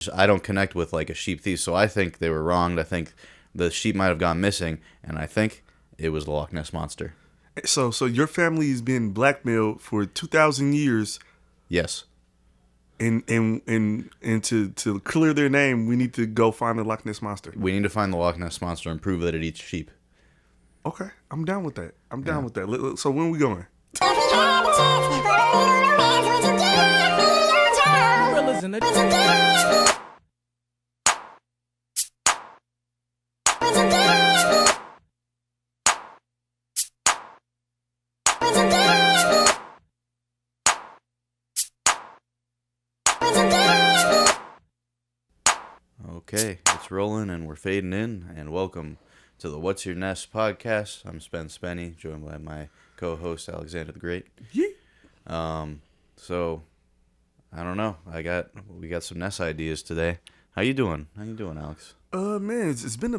I don't connect with like a sheep thief, so I think they were wronged. I think the sheep might have gone missing, and I think it was the Loch Ness monster. So your family's been blackmailed for 2,000 years, Yes. and to clear their name, we need to go find the Loch Ness monster. We need to find the Loch Ness monster and prove that it eats sheep. Okay, I'm down with that. I'm down with that. So when we going? Gorillas in the Okay, it's rolling and we're fading in, and welcome to the What's Your Ness podcast. I'm Spenny, joined by my co-host Alexander the Great. Yeah. So I don't know. We got some Ness ideas today. How you doing? Alex? Man, it's been a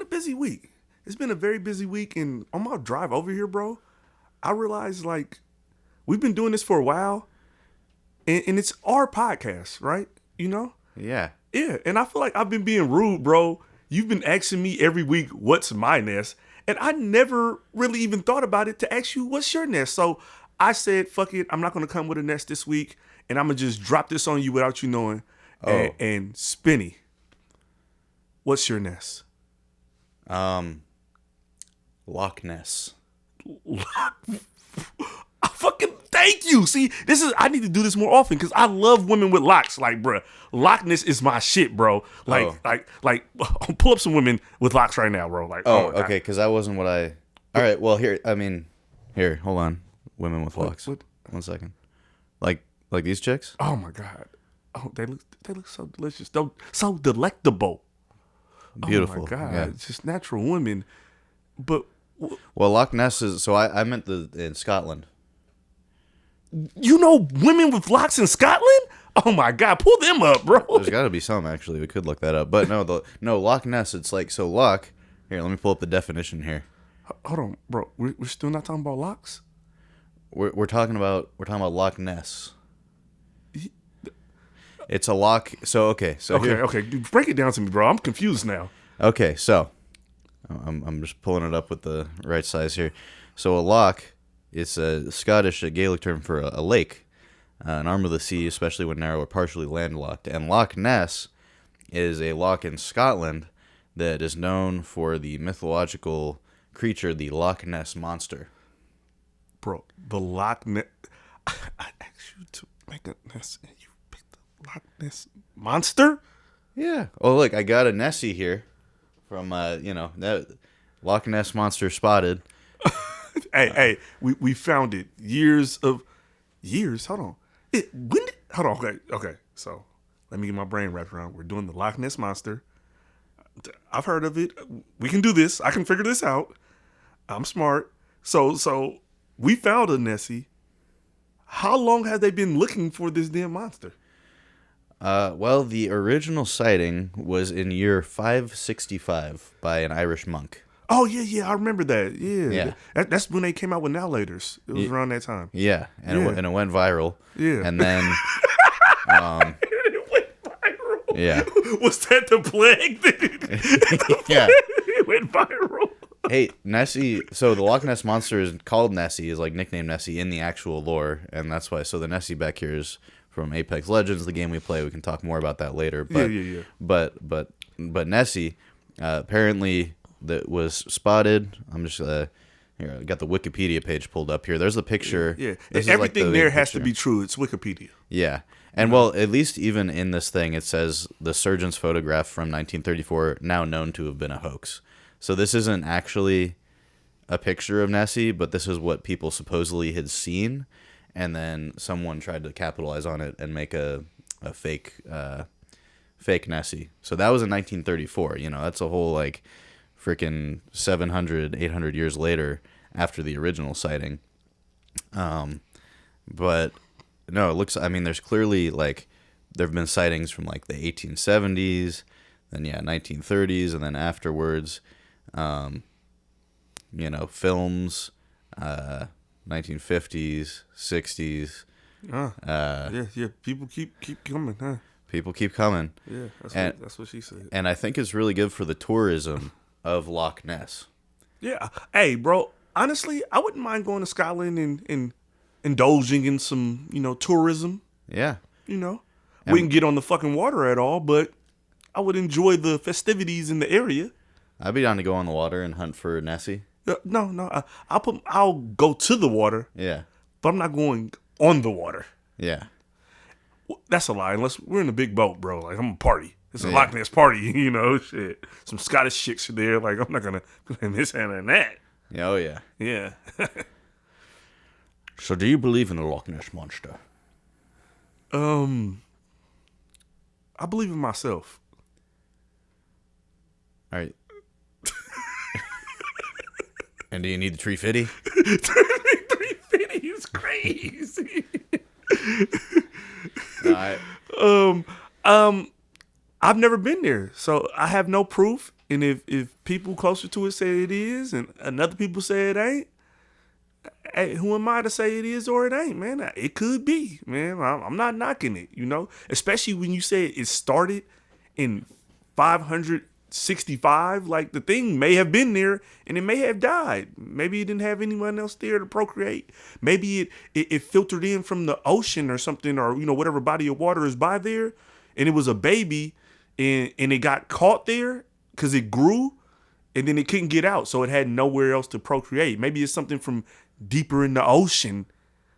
busy week. It's been a very busy week, and on my drive over here, bro, I realized like we've been doing this for a while, and it's our podcast, right? You know? Yeah. Yeah, and I feel like I've been being rude, bro. You've been asking me every week, what's my nest? And I never really even thought about it to ask you, what's your nest? So I said, fuck it, I'm not going to come with a nest this week, and I'm going to just drop this on you without you knowing. Oh. And Spinny, what's your nest? Loch Ness. I fucking thank you. See, I need to do this more often because I love women with locks. Like, bruh, Loch Ness is my shit, bro. Like, pull up some women with locks right now, bro. Like, oh okay, because that wasn't what I. All right, well here, hold on. Women with locks. What? 1 second. Like these chicks? Oh my god. Oh, they look so delicious. So delectable. Beautiful. Oh my god. Yeah. It's just natural women. But Well, Loch Ness is. So I meant in Scotland. you know women with locks in Scotland? Oh my god, pull them up, bro. There's got to be some actually. We could look that up, but no, Loch Ness. It's like so. Loch. Here, let me pull up the definition here. Hold on, bro. We're still not talking about locks? We're talking about Loch Ness. It's a loch. So okay. So Okay. Dude, break it down to me, bro. I'm confused now. Okay, so I'm just pulling it up with the right size here. So a loch is a Scottish Gaelic term for a lake, an arm of the sea, especially when narrow or partially landlocked. And Loch Ness is a loch in Scotland that is known for the mythological creature, the Loch Ness monster. Bro, the Loch Ness. I asked you to make a nest and you picked the Loch Ness monster? Yeah. Oh, look, I got a Nessie here from, that Loch Ness monster spotted. Hey, we found it. Years. Hold on. Hold on. Okay. So let me get my brain wrapped around. We're doing the Loch Ness monster. I've heard of it. We can do this. I can figure this out. I'm smart. So we found a Nessie. How long have they been looking for this damn monster? Well, the original sighting was in year 565 by an Irish monk. Oh, yeah, I remember that. Yeah. That's when they came out with Now-Laters. It was around that time. Yeah, and it went viral. Yeah. And then, It went viral. Yeah. Was that the plague? Yeah. It went viral. Hey, Nessie, so the Loch Ness monster is called Nessie, is like nicknamed Nessie in the actual lore, and that's why, so the Nessie back here is from Apex Legends, the game we play. We can talk more about that later. But, Yeah. But Nessie, apparently, that was spotted. I'm just here. I got the Wikipedia page pulled up here. There's the picture. Yeah. This is Everything like there has picture. to be true. It's Wikipedia. Yeah. And well, at least even in this thing, it says the surgeon's photograph from 1934, now known to have been a hoax. So this isn't actually a picture of Nessie, but this is what people supposedly had seen, and then someone tried to capitalize on it and make a fake Nessie. So that was in 1934. You know, that's a whole like freaking 700, 800 years later after the original sighting. But no, it looks. I mean, there's clearly like there have been sightings from like the 1870s, then 1930s, and then afterwards. Films, 1950s, 60s. Yeah. People keep coming, huh? People keep coming. Yeah, And- that's what she said. And I think it's really good for the tourism of Loch Ness. Yeah. Hey, bro, honestly, I wouldn't mind going to Scotland and indulging in some, tourism, Yeah. Wouldn't get on the fucking water at all, but I would enjoy the festivities in the area. I'd be down to go on the water and hunt for Nessie. No, I'll go to the water, Yeah. but I'm not going on the water. Yeah. That's a lie. Unless we're in a big boat, bro. Like, I'm a party. It's a Yeah. Loch Ness party, shit. Some Scottish chicks are there. Like, I'm not gonna miss out on that. Yeah. Oh, yeah. Yeah. So do you believe in the Loch Ness Monster? I believe in myself. All right. And do you need the tree fitty? 350 is crazy. I've never been there, so I have no proof. And if people closer to it say it is, and another people say it ain't, hey, who am I to say it is or it ain't, man? It could be, man. I'm not knocking it, Especially when you say it started in 565. Like, the thing may have been there and it may have died. Maybe it didn't have anyone else there to procreate. Maybe it filtered in from the ocean or something, or whatever body of water is by there, and it was a baby, and it got caught there because it grew, and then it couldn't get out, so it had nowhere else to procreate. Maybe it's something from deeper in the ocean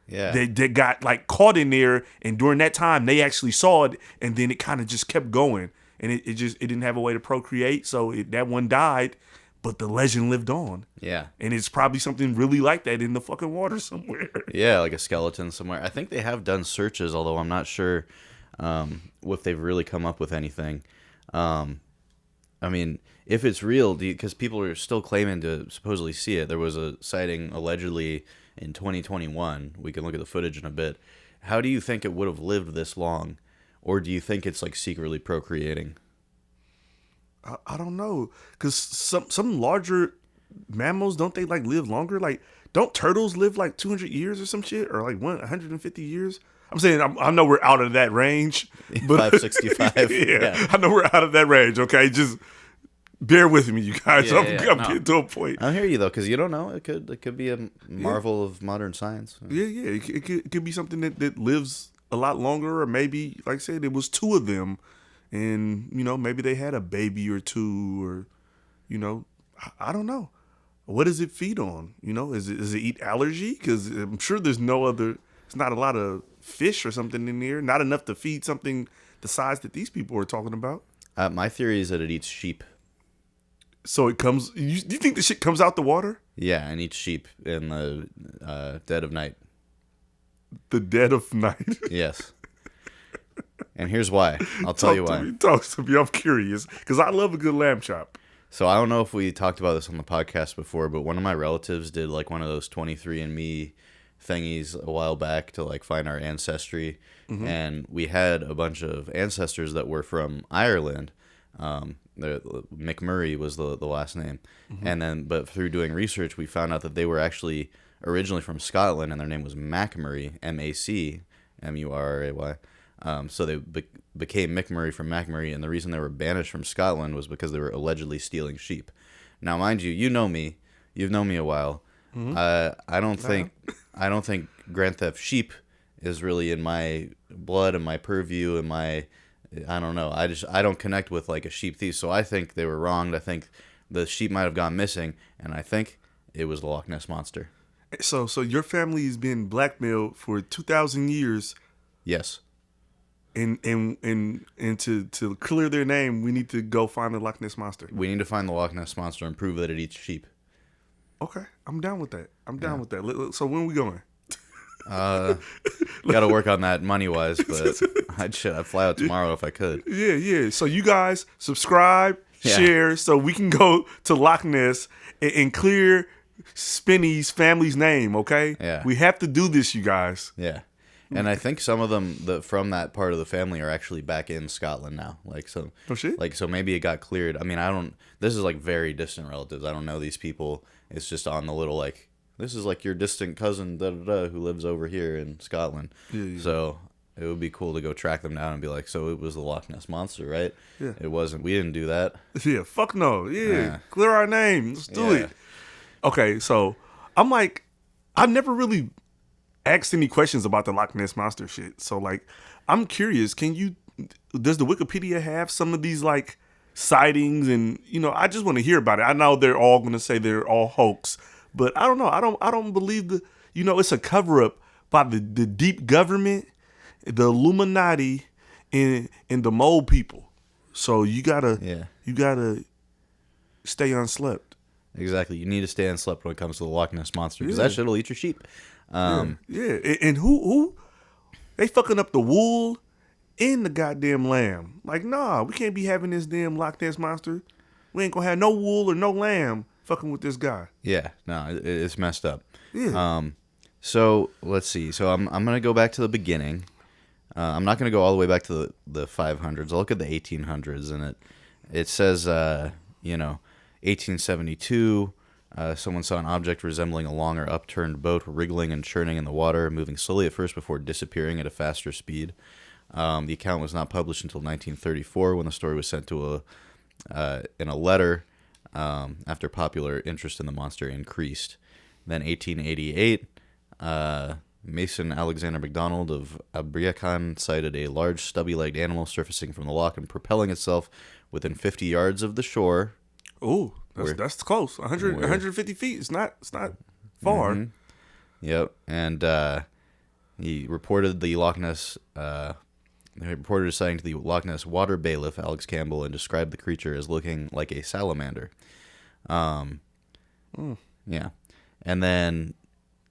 Yeah. that got like caught in there, and during that time they actually saw it, and then it kind of just kept going, and it didn't have a way to procreate, so that one died, but the legend lived on. Yeah. And it's probably something really like that in the fucking water somewhere. Yeah, like a skeleton somewhere. I think they have done searches, although I'm not sure if they've really come up with anything. I mean, if it's real, because people are still claiming to supposedly see it. There was a sighting allegedly in 2021. We can look at the footage in a bit. How do you think it would have lived this long? Or do you think it's like secretly procreating? I don't know, because some larger mammals, don't they like live longer? Like, don't turtles live like 200 years or some shit, or like 150 years? I'm saying I know we're out of that range, but 565. yeah, I know we're out of that range. Okay, just bear with me, you guys. Yeah, I'm no. getting to a point. I hear you though, because you don't know. It could be a marvel of modern science. Yeah. It could be something that lives a lot longer, or maybe, like I said, it was two of them, and maybe they had a baby or two, or I don't know. What does it feed on? Does it eat algae? Because I'm sure there's not a lot of fish or something in there. Not enough to feed something the size that these people are talking about. My theory is that it eats sheep. So it comes. You think the shit comes out the water? Yeah, and eats sheep in the dead of night. The dead of night. Yes. And here's why. I'll tell you why. Talk to me. I'm curious, because I love a good lamb chop. So I don't know if we talked about this on the podcast before, but one of my relatives did like one of those 23andMe thingies a while back to like find our ancestry. Mm-hmm. And we had a bunch of ancestors that were from Ireland. McMurray was the last name. Mm-hmm. But through doing research, we found out that they were actually originally from Scotland, and their name was MacMurray, MacMurray. So they became McMurray from MacMurray, and the reason they were banished from Scotland was because they were allegedly stealing sheep. Now, mind you, you know me. You've known me a while. Mm-hmm. I don't think grand theft sheep is really in my blood and my purview and my, I don't know. I don't connect with like a sheep thief. So I think they were wronged. I think the sheep might have gone missing, and I think it was the Loch Ness Monster. So your family has been blackmailed for 2,000 years. Yes. And to clear their name, we need to go find the Loch Ness Monster. We need to find the Loch Ness Monster and prove that it eats sheep. Okay, I'm down with that. With that. So when are we going? Got to work on that money-wise, but I'd fly out tomorrow if I could. Yeah. So you guys subscribe, share, so we can go to Loch Ness and clear Spinny's family's name, okay? Yeah. We have to do this, you guys. Yeah. And I think some of them from that part of the family are actually back in Scotland now. Oh shit. So maybe it got cleared. I mean, this is like very distant relatives. I don't know these people. It's just on the little like, this is like your distant cousin who lives over here in Scotland. Yeah. So It would be cool to go track them down and be like, so it was the Loch Ness Monster, right? Yeah. It wasn't. We didn't do that. Yeah, fuck no. Yeah, clear our name. Let's do it. Okay, so I'm like, I've never really asked any questions about the Loch Ness Monster shit. So like, I'm curious. Does the Wikipedia have some of these like sightings? And I just want to hear about it. I know they're all going to say they're all hoax, but I don't know. I don't believe it's a cover up by the deep government, the Illuminati, and the mole people. So you gotta stay unslept. Exactly. You need to stay unslept when it comes to the Loch Ness Monster because that shit'll eat your sheep. And who they fucking up the wool and the goddamn lamb. Like, nah, we can't be having this damn Loch Ness Monster. We ain't gonna have no wool or no lamb fucking with this guy. Yeah, no, it's messed up. Yeah. So let's see. So I'm gonna go back to the beginning. I'm not gonna go all the way back to the 500s. I'll look at the 1800s, and it says 1872. Someone saw an object resembling a long or upturned boat wriggling and churning in the water, moving slowly at first before disappearing at a faster speed. The account was not published until 1934 when the story was sent to in a letter after popular interest in the monster increased. Then 1888, Mason Alexander MacDonald of Abriachan cited a large stubby-legged animal surfacing from the loch and propelling itself within 50 yards of the shore. Oh, that's close. 150 feet. It's not far. Mm-hmm. Yep, and he reported the Loch Ness. He reported a sighting to the Loch Ness water bailiff Alex Campbell and described the creature as looking like a salamander. Yeah, and then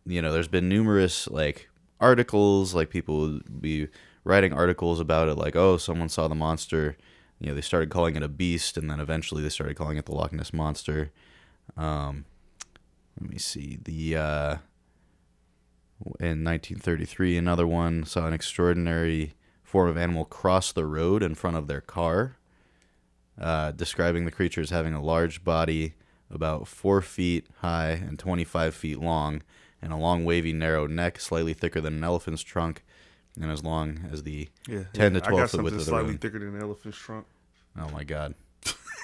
there's been numerous like articles, like people would be writing articles about it, like, oh, someone saw the monster. They started calling it a beast, and then eventually they started calling it the Loch Ness Monster. Let me see. In 1933, another one saw an extraordinary form of animal cross the road in front of their car, describing the creature as having a large body, about 4 feet high and 25 feet long, and a long, wavy, narrow neck, slightly thicker than an elephant's trunk, and as long as the 10 to 12 foot width of the slightly room. thicker than an elephant's trunk. Oh my God.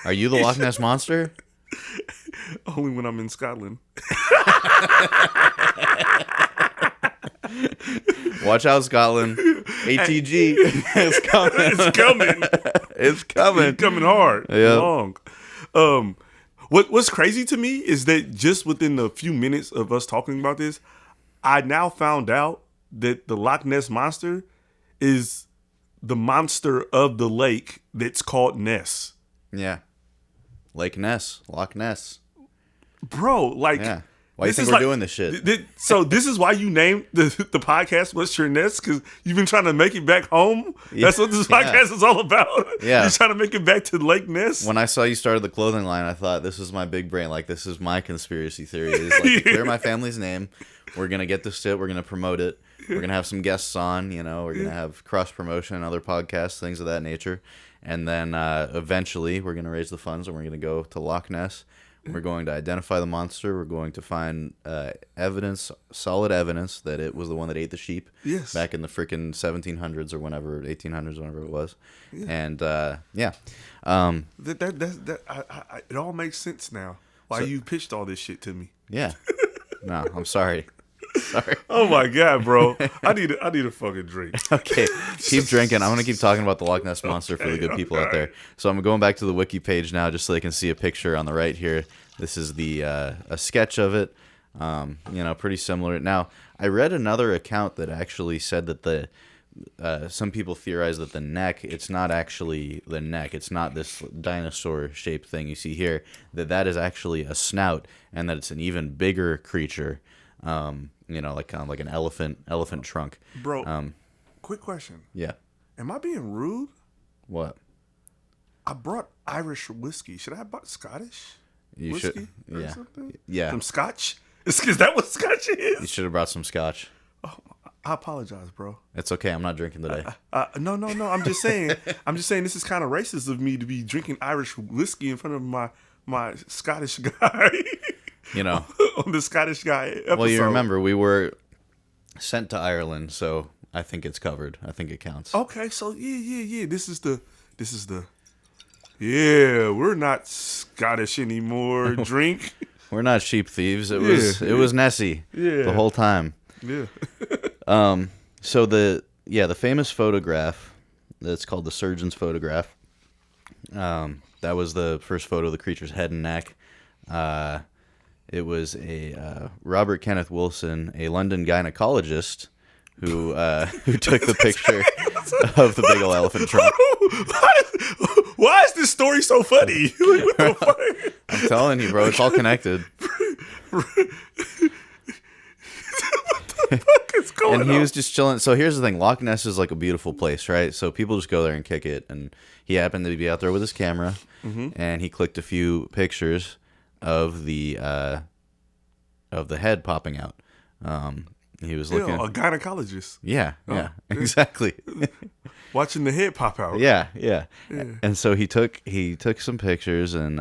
Are you the Loch Ness Monster? Only when I'm in Scotland. Watch out, Scotland. ATG. It's coming. It's coming. It's coming. It's coming hard. Yeah. Long. What's crazy to me is that just within a few minutes of us talking about this, I now found out that the Loch Ness Monster is the monster of the lake that's called Ness. Yeah. Lake Ness. Loch Ness. Bro, like... Yeah. Why do you think we're doing this shit? So this is why you named the podcast What's Your Ness? Because you've been trying to make it back home? Yeah. That's what this podcast is all about? Yeah. You're trying to make it back to Lake Ness? When I saw you started the clothing line, I thought, this is my big brain. Like, this is my conspiracy theory. It's like, to clear my family's name. We're going to get this shit. We're going to promote it. We're going to have some guests on. We're going to have cross-promotion and other podcasts, things of that nature. And then eventually we're going to raise the funds and we're going to go to Loch Ness. We're going to identify the monster. We're going to find solid evidence that it was the one that ate the sheep back in the freaking 1700s or whenever, 1800s, whenever it was. Yeah. And, it all makes sense now. Why you pitched all this shit to me. Yeah. No, I'm sorry. Sorry. Oh my God, bro. I need a fucking drink. Okay. Keep drinking. I'm going to keep talking about the Loch Ness Monster for the good people out there. So I'm going back to the wiki page now just so they can see a picture on the right here. This is a sketch of it. Pretty similar. Now, I read another account that actually said that some people theorize that the neck, it's not actually the neck. It's not this dinosaur-shaped thing you see here. That is actually a snout, and that it's an even bigger creature. Like kind of like an elephant trunk. Bro, quick question. Yeah. Am I being rude? What? I brought Irish whiskey. Should I have bought Scottish whiskey or something? Yeah. Some Scotch? Is that what Scotch is? You should have brought some Scotch. Oh, I apologize, bro. It's okay. I'm not drinking today. No. I'm just saying. This is kind of racist of me to be drinking Irish whiskey in front of my Scottish guy. On the Scottish guy episode. Well, you remember we were sent to Ireland, so I think it's covered. I think it counts. Okay, so yeah. This is the. Yeah, we're not Scottish anymore. Drink. We're not sheep thieves. It was Nessie the whole time. Yeah. So the famous photograph that's called the surgeon's photograph. That was the first photo of the creature's head and neck. It was a Robert Kenneth Wilson, a London gynecologist, who took the picture of the big ol' elephant trunk. Why is this story so funny? What the fuck? I'm telling you, bro, it's all connected. What the fuck is going on? And he was just chilling. So here's the thing: Loch Ness is like a beautiful place, right? So people just go there and kick it. And he happened to be out there with his camera, and he clicked a few pictures of the head popping out. He was looking. A gynecologist. Yeah, exactly. Watching the head pop out. Yeah. And so he took some pictures, and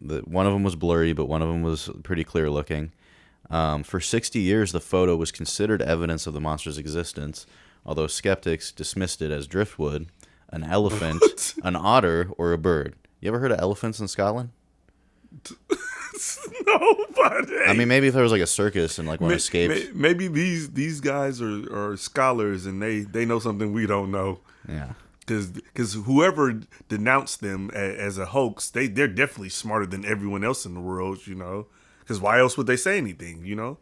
one of them was blurry, but one of them was pretty clear looking. For 60 years, the photo was considered evidence of the monster's existence, although skeptics dismissed it as driftwood, an elephant, an otter, or a bird. You ever heard of elephants in Scotland? Nobody. I mean, maybe if there was like a circus and like one escaped. Maybe these guys are scholars and they know something we don't know. Yeah. Because whoever denounced them as a hoax, they're definitely smarter than everyone else in the world, you know. Because why else would they say anything, you know?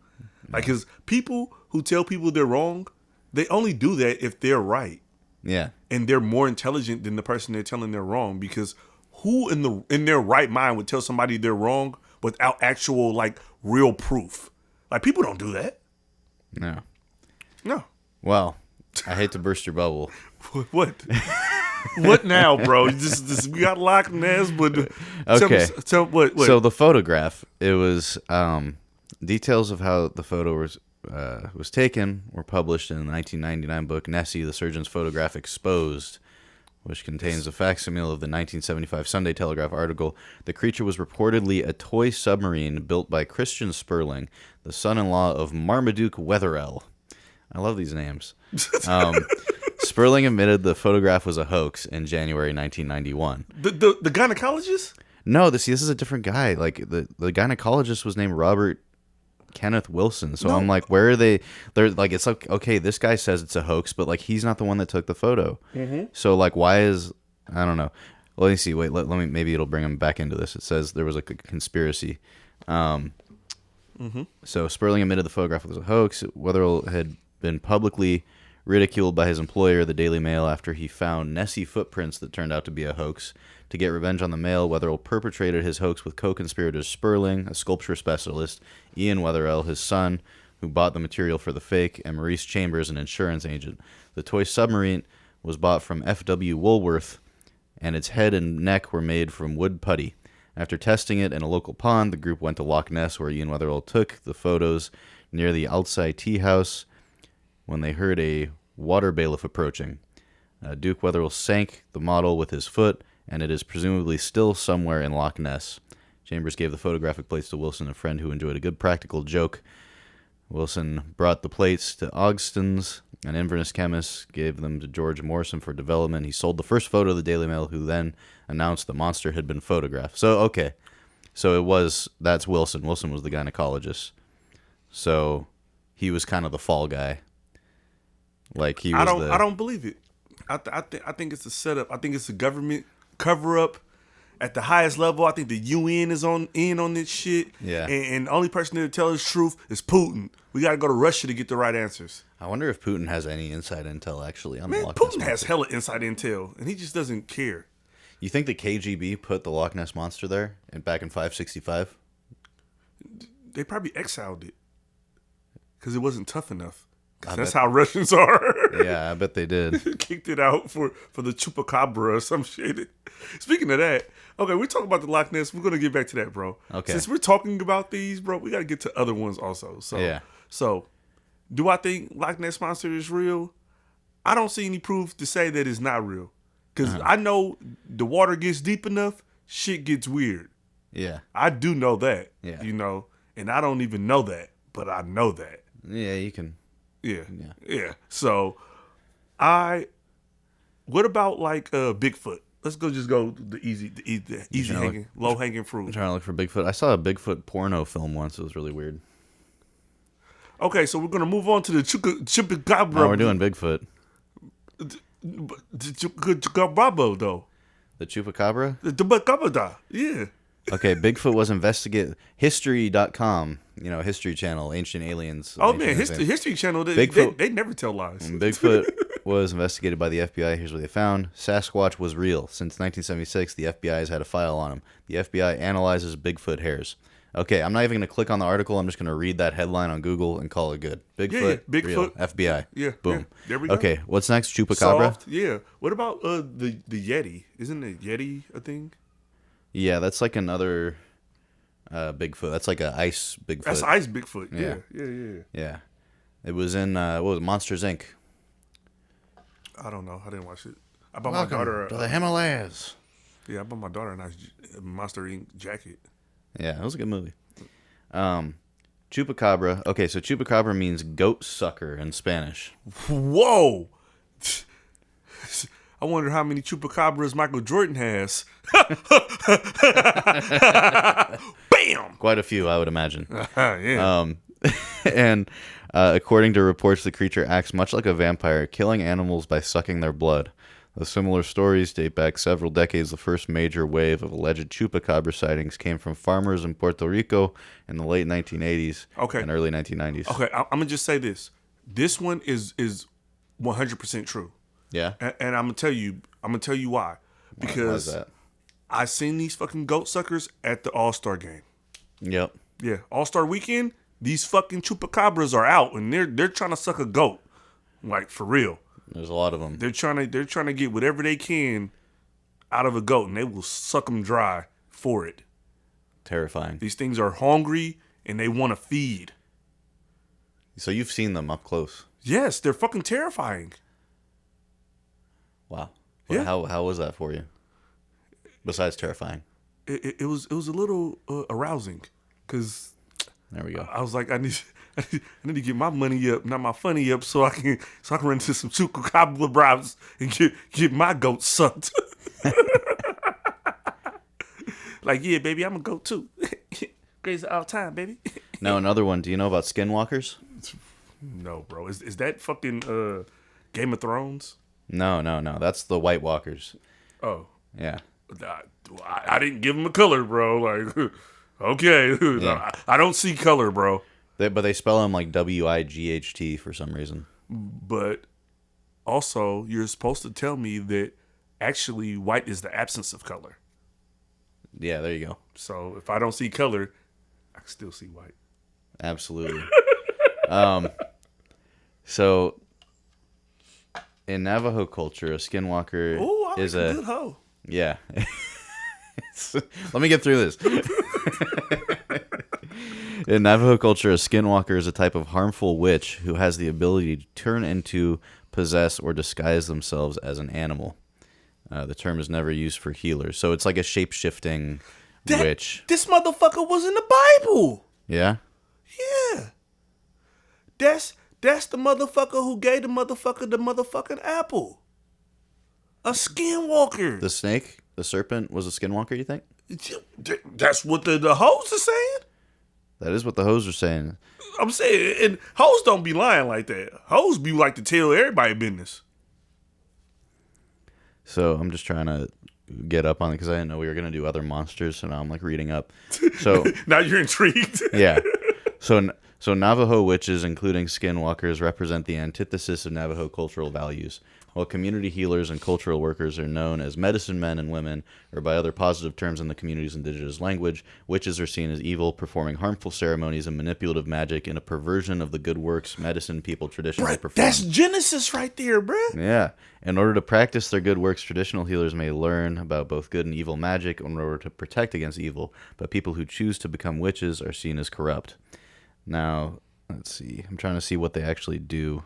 Like, because people who tell people they're wrong, they only do that if they're right. Yeah. And they're more intelligent than the person they're telling they're wrong. Because who in their right mind would tell somebody they're wrong without actual, like, real proof? Like, people don't do that. No. No. Well, I hate to burst your bubble. What? What now, bro? We got Loch Ness, but okay. Tell what? So the photograph, it was details of how the photo was taken were published in the 1999 book Nessie, the Surgeon's Photograph Exposed, which contains a facsimile of the 1975 Sunday Telegraph article. The creature was reportedly a toy submarine built by Christian Sperling, the son-in-law of Marmaduke Wetherell. I love these names. Sperling admitted the photograph was a hoax in January 1991. The gynecologist? No, this is a different guy. Like the gynecologist was named Robert Kenneth Wilson. So I'm like, where are they? They're like, it's like, okay, this guy says it's a hoax, but like he's not the one that took the photo. So like, why is, I don't know. Let me see. Wait, let me. Maybe it'll bring him back into this. It says there was like a conspiracy. So Sperling admitted the photograph was a hoax. Wetherell had been publicly ridiculed by his employer, the Daily Mail, after he found Nessie footprints that turned out to be a hoax. To get revenge on the Mail, Wetherell perpetrated his hoax with co-conspirators Sperling, a sculpture specialist, Ian Wetherell, his son, who bought the material for the fake, and Maurice Chambers, an insurance agent. The toy submarine was bought from F.W. Woolworth, and its head and neck were made from wood putty. After testing it in a local pond, the group went to Loch Ness, where Ian Wetherell took the photos near the outside tea house when they heard a water bailiff approaching. Duke Wetherell sank the model with his foot, and it is presumably still somewhere in Loch Ness. Chambers gave the photographic plates to Wilson, a friend who enjoyed a good practical joke. Wilson brought the plates to Ogston's, an Inverness chemist, gave them to George Morrison for development. He sold the first photo to the Daily Mail, who then announced the monster had been photographed. So, okay. So that's Wilson. Wilson was the gynecologist. So he was kind of the fall guy. Like he was I don't believe it. I think it's a setup. I think it's a government cover up at the highest level. I think the UN is in on this shit. Yeah. And the only person that tell us the truth is Putin. We got to go to Russia to get the right answers. I wonder if Putin has any inside intel actually on Man, the Loch Ness Putin has hella inside intel, and he just doesn't care. You think the KGB put the Loch Ness monster there back in 565? They probably exiled it because it wasn't tough enough. That's how Russians are. Yeah, I bet they did. Kicked it out for the chupacabra or some shit. Speaking of that, okay, we're talking about the Loch Ness. We're going to get back to that, bro. Okay. Since we're talking about these, bro, we got to get to other ones also. So, yeah. So, do I think Loch Ness Monster is real? I don't see any proof to say that it's not real. Because I know the water gets deep enough, shit gets weird. Yeah. I do know that. Yeah. You know, and I don't even know that, but I know that. Yeah, you can. Yeah. So, What about like Bigfoot? Let's just go the easy hanging, low hanging fruit. I'm trying to look for Bigfoot. I saw a Bigfoot porno film once. It was really weird. Okay, so we're gonna move on to the chupacabra. No, we're doing Bigfoot. The chupacabra though. The chupacabra? The chupacabra, yeah. Okay, Bigfoot was investigated. History.com, History Channel, Ancient Aliens. Oh man, History Channel. They never tell lies. Bigfoot was investigated by the FBI. Here's what they found: Sasquatch was real. Since 1976, the FBI has had a file on him. The FBI analyzes Bigfoot hairs. Okay, I'm not even going to click on the article. I'm just going to read that headline on Google and call it good. Bigfoot, Bigfoot, real, FBI. Yeah, boom. Yeah, there we go. Okay, what's next? Chupacabra. Soft, yeah. What about the Yeti? Isn't the Yeti a thing? Yeah, that's like another Bigfoot. That's like a ice Bigfoot. That's ice Bigfoot. Yeah. Yeah. It was in what was it, Monsters Inc. I don't know. I didn't watch it. I bought Welcome my daughter to the Himalayas. Yeah, I bought my daughter a nice Monster Inc. jacket. Yeah, it was a good movie. Chupacabra. Okay, so chupacabra means goat sucker in Spanish. Whoa! I wonder how many chupacabras Michael Jordan has. Bam! Quite a few, I would imagine. Yeah. And according to reports, the creature acts much like a vampire, killing animals by sucking their blood. The similar stories date back several decades. The first major wave of alleged chupacabra sightings came from farmers in Puerto Rico in the late 1980s and early 1990s. Okay, I'm gonna just say this. This one is 100% true. Yeah. And I'm gonna tell you why. Because why is that? I seen these fucking goat suckers at the All-Star game. Yep. Yeah, All-Star weekend. These fucking chupacabras are out and they're trying to suck a goat, like for real. There's a lot of them. They're trying to get whatever they can out of a goat, and they will suck them dry for it. Terrifying. These things are hungry and they want to feed. So you've seen them up close. Yes, they're fucking terrifying. Wow. Yeah. How was that for you? Besides terrifying. It was a little arousing, because There we go. I was like, I need to get my money up, not my funny up, so I can run into some chupacabra bribes and get my goat sucked. Like, yeah, baby, I'm a goat too. Greatest of all time, baby. Now another one. Do you know about skinwalkers? No, bro. Is that fucking Game of Thrones? No. That's the White Walkers. Oh, Yeah. I didn't give them a color, bro. Like, okay, Yeah. I don't see color, bro. But they spell them like WIGHT for some reason. But also, you're supposed to tell me that actually white is the absence of color. Yeah, there you go. So if I don't see color, I can still see white. Absolutely. So in Navajo culture, a skinwalker Oh, I is like a a good hoe. yeah. Let me get through this. In Navajo culture, a skinwalker is a type of harmful witch who has the ability to turn into, possess, or disguise themselves as an animal. The term is never used for healers, so it's like a shape-shifting witch. This motherfucker was in the Bible. Yeah? Yeah. That's the motherfucker who gave the motherfucking apple. A skinwalker. The snake, the serpent, was a skinwalker, you think? That's what the hoes are saying. That is what the hoes are saying. I'm saying, and hoes don't be lying like that. Hoes be like to tell everybody business. So I'm just trying to get up on it because I didn't know we were going to do other monsters, so now I'm like reading up. So Now you're intrigued. yeah. So Navajo witches, including skinwalkers, represent the antithesis of Navajo cultural values. While community healers and cultural workers are known as medicine men and women, or by other positive terms in the community's indigenous language, witches are seen as evil, performing harmful ceremonies and manipulative magic in a perversion of the good works medicine people traditionally perform. That's Genesis right there, bruh. Yeah. In order to practice their good works, traditional healers may learn about both good and evil magic in order to protect against evil, but people who choose to become witches are seen as corrupt. Now, let's see. I'm trying to see what they actually do.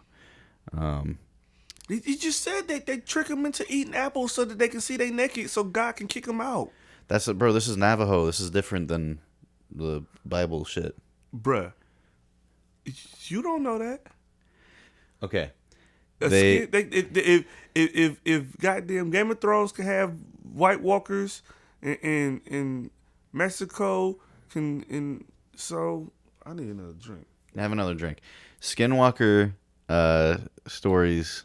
You just said that they trick them into eating apples so that they can see they naked so God can kick them out. Bro, this is Navajo. This is different than the Bible shit. Bruh. You don't know that. Okay. They if goddamn Game of Thrones can have White Walkers and Mexico can, and so I need another drink. have another drink. Skinwalker stories,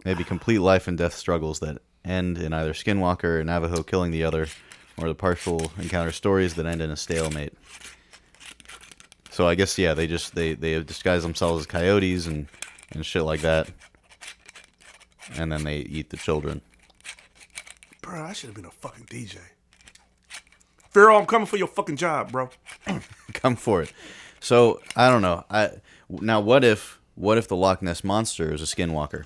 maybe complete life and death struggles that end in either Skinwalker or Navajo killing the other, or the partial encounter stories that end in a stalemate. So I guess they disguise themselves as coyotes and shit like that, and then they eat the children. Bro, I should have been a fucking DJ. Pharaoh, I'm coming for your fucking job, bro. Come for it. So I don't know. Now what if the Loch Ness monster is a Skinwalker?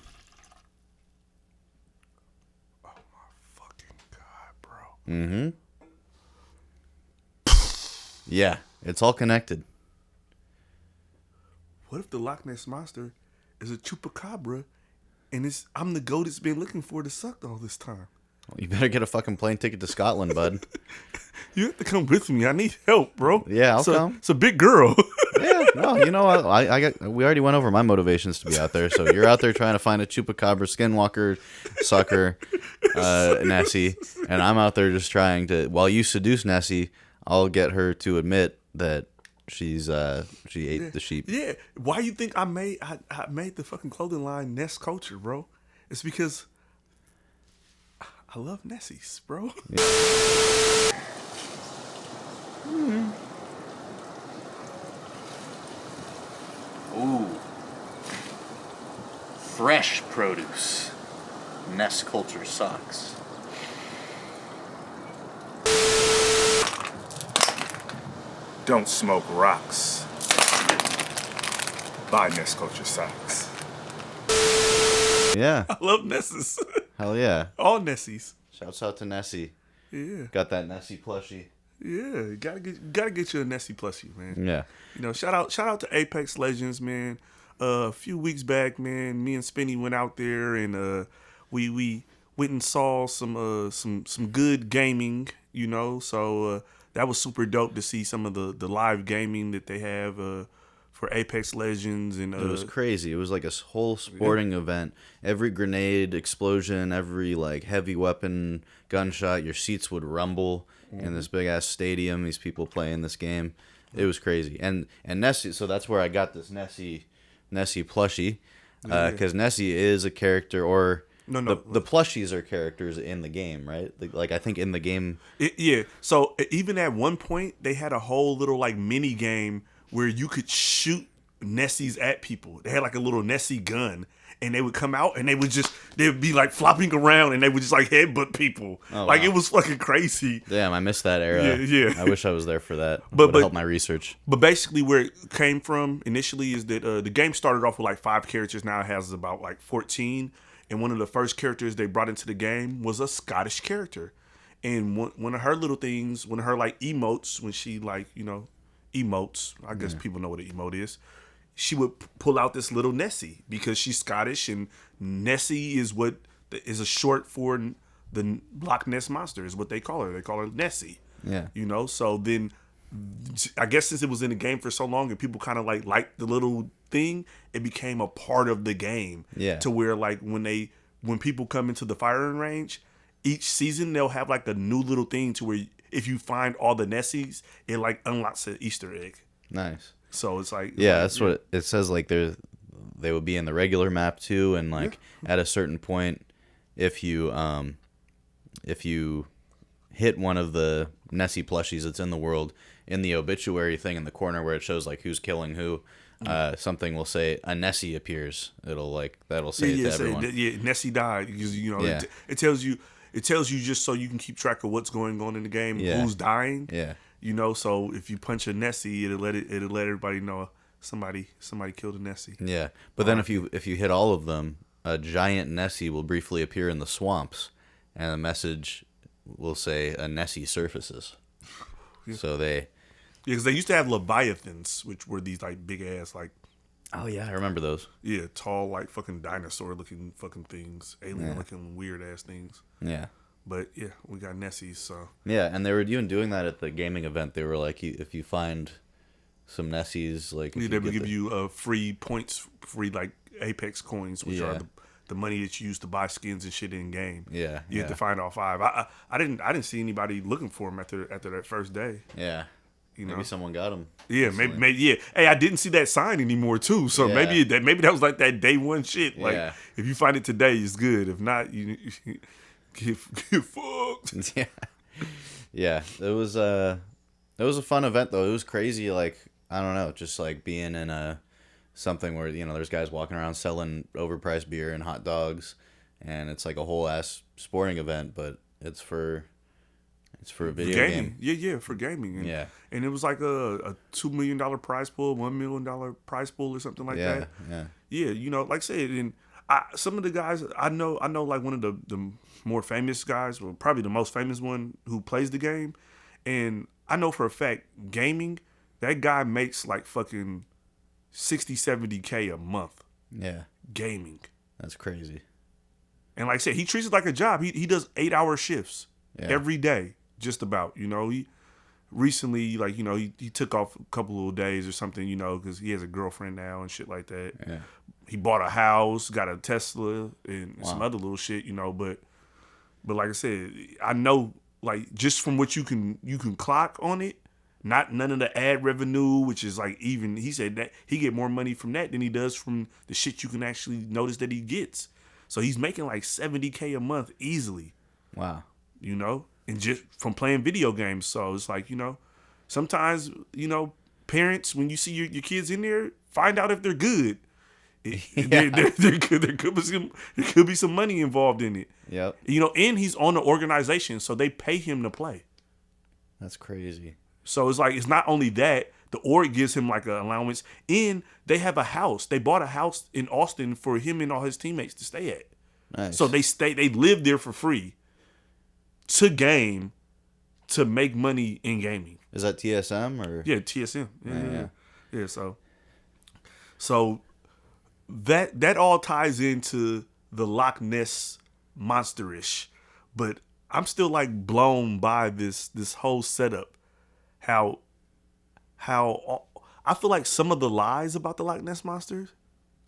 Oh my fucking god, bro. Mm-hmm. Yeah, it's all connected. What if the Loch Ness monster is a chupacabra, and I'm the goat it's been looking for to suck all this time? Well, you better get a fucking plane ticket to Scotland, bud. You have to come with me. I need help, bro. Yeah, I'll come. It's a big girl. Yeah, no, you know what? We already went over my motivations to be out there. So you're out there trying to find a chupacabra, Skinwalker, sucker, Nessie, and I'm out there just trying to. While you seduce Nessie, I'll get her to admit that she ate the sheep. Yeah. Why you think I made the fucking clothing line Ness Culture, bro? It's because I love Nessies, bro. Yeah. Ooh. Fresh produce. Ness Culture socks. Don't smoke rocks. Buy Ness Culture socks. Yeah. I love Nesses. Hell yeah. All Nessies. Shouts out to Nessie. Yeah. Got that Nessie plushie. Yeah. Gotta get you a Nessie plushie, man. Yeah. You know, shout out to Apex Legends, man. A few weeks back, man, me and Spinny went out there and we went and saw some good gaming, you know. So that was super dope to see some of the live gaming that they have for Apex Legends, and it was crazy. It was like a whole sporting event. Every grenade explosion, every like heavy weapon gunshot, your seats would rumble in this big ass stadium. These people playing this game, it was crazy. And Nessie, so that's where I got this Nessie plushie, because Nessie is a character, or the plushies are characters in the game, right? Like I think in the game, yeah. So even at one point, they had a whole little like mini game where you could shoot Nessies at people. They had like a little Nessie gun, and they would come out and they'd be like flopping around, and they would just like headbutt people. Oh, like wow. It was fucking crazy. Damn, I missed that era. Yeah. I wish I was there for that. But help my research. But basically, where it came from initially is that the game started off with like 5 characters. Now it has about like 14. And one of the first characters they brought into the game was a Scottish character. And one of her little things, one of her like emotes, when she like, you know, emotes, I guess people know what an emote is, she would pull out this little Nessie because she's Scottish, and Nessie is what is a short for the Loch Ness monster, is what they call her. They call her Nessie. Yeah. You know, so then I guess since it was in the game for so long and people kind of like liked the little thing, it became a part of the game. Yeah. To where like when people come into the firing range, each season they'll have like a new little thing to where if you find all the Nessies, it like unlocks an Easter egg. Nice. So it's like that's what it says. Like they would be in the regular map too, and like at a certain point, if you hit one of the Nessie plushies that's in the world, in the obituary thing in the corner where it shows like who's killing who, something will say a Nessie appears. That'll say it to everyone. Nessie died, because you know it tells you just so you can keep track of what's going on in the game, who's dying. Yeah. You know, so if you punch a Nessie, it'll let everybody know somebody killed a Nessie. Yeah, but then if you hit all of them, a giant Nessie will briefly appear in the swamps, and the message will say a Nessie surfaces. Yeah. So because they used to have Leviathans, which were these like big ass like. Oh yeah, I remember those. Yeah, tall like fucking dinosaur looking fucking things, alien looking weird ass things. Yeah. But yeah, we got Nessies, so. Yeah, and they were even doing that at the gaming event. They were like, if you find some Nessies, like they would give you free points, free like Apex coins, which Yeah. are the money that you use to buy skins and shit in game. Yeah, You have to find all 5. I didn't see anybody looking for them after that first day. Yeah. You know? Maybe someone got him. Yeah, maybe yeah. Hey, I didn't see that sign anymore too. So Yeah. maybe that was like that day one shit. Like Yeah. if you find it today, it's good. If not, you get fucked. Yeah. Yeah. It was a fun event though. It was crazy. Like, I don't know, just like being in something where, you know, there's guys walking around selling overpriced beer and hot dogs, and it's like a whole ass sporting event, but it's for a video game. Yeah, for gaming. And, Yeah. and it was like a $2 million prize pool, $1 million prize pool, or something like that. Yeah. Yeah, you know, like I said, and some of the guys I know like one of the more famous guys, well, probably the most famous one who plays the game, and I know for a fact gaming, that guy makes like fucking 60, 70K a month Yeah. gaming. That's crazy. And like I said, he treats it like a job. He does 8-hour shifts Yeah. every day, just about. You know, he recently, like, you know, he took off a couple of days or something, you know, because he has a girlfriend now and shit like that. Yeah. He bought a house, got a Tesla, and some Wow. other little shit, you know. But like I said, I know, like, just from what you can clock on it, not none of the ad revenue, which is like, even he said that he get more money from that than he does from the shit you can actually notice that he gets. So he's making like 70K a month easily, Wow. you know, and just from playing video games. So it's like, you know, sometimes, you know, parents, when you see your kids in there, find out if they're good. There could be some money involved in it. Yep. You know, and he's on the organization, so they pay him to play. That's crazy. So it's like, it's not only that, the org gives him like an allowance, and they have a house. They bought a house in Austin for him and all his teammates to stay at. Nice. So they live there for free to game, to make money in gaming. Is that TSM or? Yeah, TSM. Yeah. Yeah, so that all ties into the Loch Ness monsterish, but I'm still like blown by this whole setup. How I feel like some of the lies about the Loch Ness monsters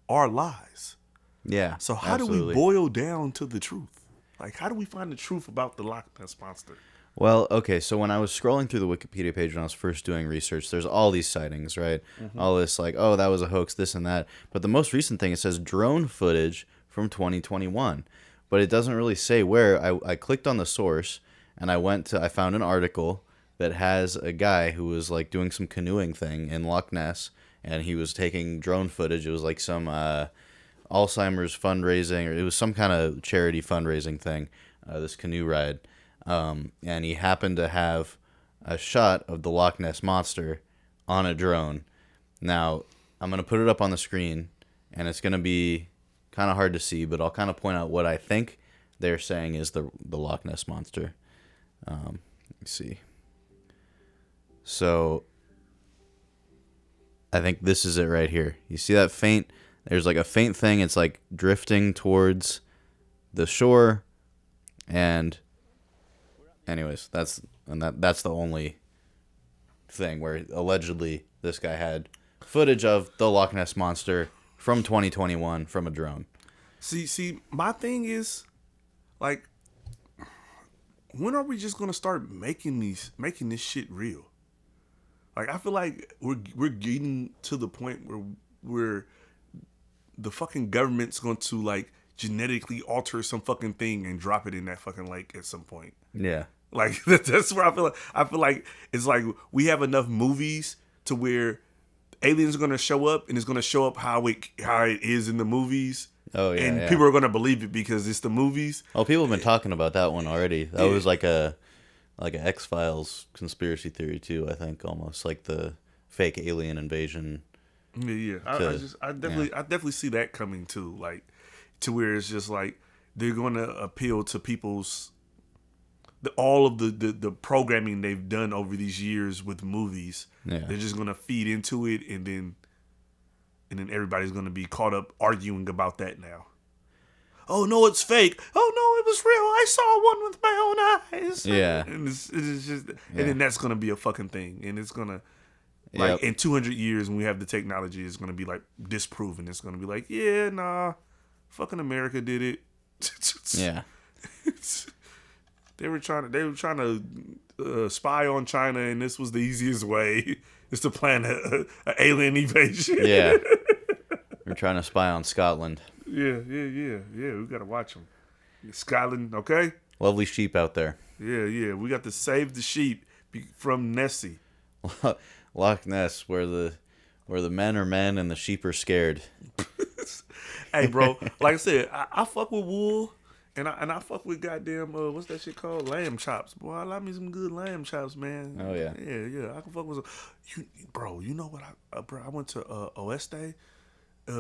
are lies. Yeah. So how do we boil down to the truth? Like, how do we find the truth about the Loch Ness monster? Well, okay, so when I was scrolling through the Wikipedia page when I was first doing research, there's all these sightings, right? Mm-hmm. All this like, oh, that was a hoax, this and that. But the most recent thing, it says drone footage from 2021. But it doesn't really say where. I clicked on the source, and I found an article that has a guy who was like doing some canoeing thing in Loch Ness, and he was taking drone footage. It was like some Alzheimer's fundraising, or it was some kind of charity fundraising thing, this canoe ride. And he happened to have a shot of the Loch Ness monster on a drone. Now, I'm going to put it up on the screen, and it's going to be kind of hard to see, but I'll kind of point out what I think they're saying is the Loch Ness monster. Let's see. So, I think this is it right here. You see that faint? There's like a faint thing. It's like drifting towards the shore, and anyways, that's the only thing where allegedly this guy had footage of the Loch Ness monster from 2021 from a drone. See, my thing is, like, when are we just gonna start making this shit real? Like, I feel like we're getting to the point where the fucking government's going to like genetically alter some fucking thing and drop it in that fucking lake at some point. Yeah. Like, that's where I feel like it's like we have enough movies to where aliens are gonna show up, and it's gonna show up how it is in the movies. Oh yeah. And yeah. people are gonna believe it because it's the movies. Oh, people have been talking about that one already. That was like a X-Files conspiracy theory too. I think almost like the fake alien invasion. Yeah. I definitely see that coming too. Like, to where it's just like they're gonna appeal to people's all of the programming they've done over these years with movies. Yeah. They're just gonna feed into it, and then everybody's gonna be caught up arguing about that now. Oh no, it's fake. Oh no, it was real. I saw one with my own eyes. Yeah. And it's just, and then that's gonna be a fucking thing, and it's gonna. Like Yep. in 200 years, when we have the technology, it's gonna be like disproven. It's gonna be like, yeah, nah, fucking America did it. Yeah. They were trying to spy on China, and this was the easiest way is to plan an alien invasion. Yeah. We're trying to spy on Scotland. Yeah. We gotta watch them. Scotland, okay? Lovely sheep out there. Yeah. We got to save the sheep from Nessie. Loch Ness, where the men are men and the sheep are scared. Hey, bro, like I said, I fuck with wool, and I fuck with goddamn what's that shit called? Lamb chops. Boy, I like me some good lamb chops, man. Oh yeah. Yeah. I can fuck with some. Bro, you know what? I went to Oeste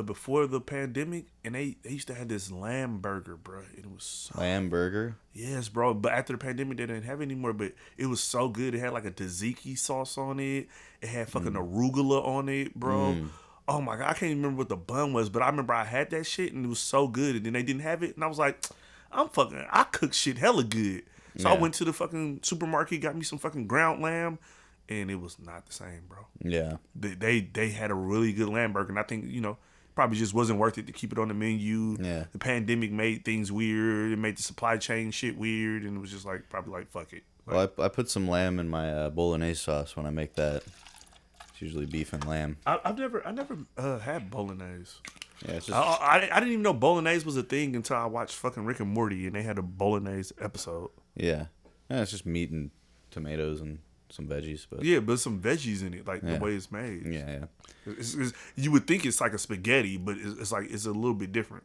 before the pandemic, and they used to have this lamb burger, bro. It was so Lamb burger. yes, bro. But after the pandemic, they didn't have it anymore. But it was so good. It had like a tzatziki sauce on it. It had fucking arugula on it, bro. Oh my god, I can't even remember what the bun was, but I remember I had that shit and it was so good. And then they didn't have it, and I was like, I cook shit hella good. So I Yeah. went to the fucking supermarket, got me some fucking ground lamb, and it was not the same, bro. Yeah. They had a really good lamb burger, and I think probably just wasn't worth it to keep it on the menu. Yeah. The pandemic made things weird. It made the supply chain shit weird, and it was just like probably like fuck it. Like, Well, I put some lamb in my bolognese sauce when I make that. It's usually beef and lamb. I never had bolognese. Yeah, it's just I didn't even know bolognese was a thing until I watched fucking Rick and Morty, and they had a bolognese episode. yeah. It's just meat and tomatoes and some veggies, but Yeah, but some veggies in it, like Yeah. the way it's made. yeah. It's, you would think it's like a spaghetti, but it's like it's a little bit different.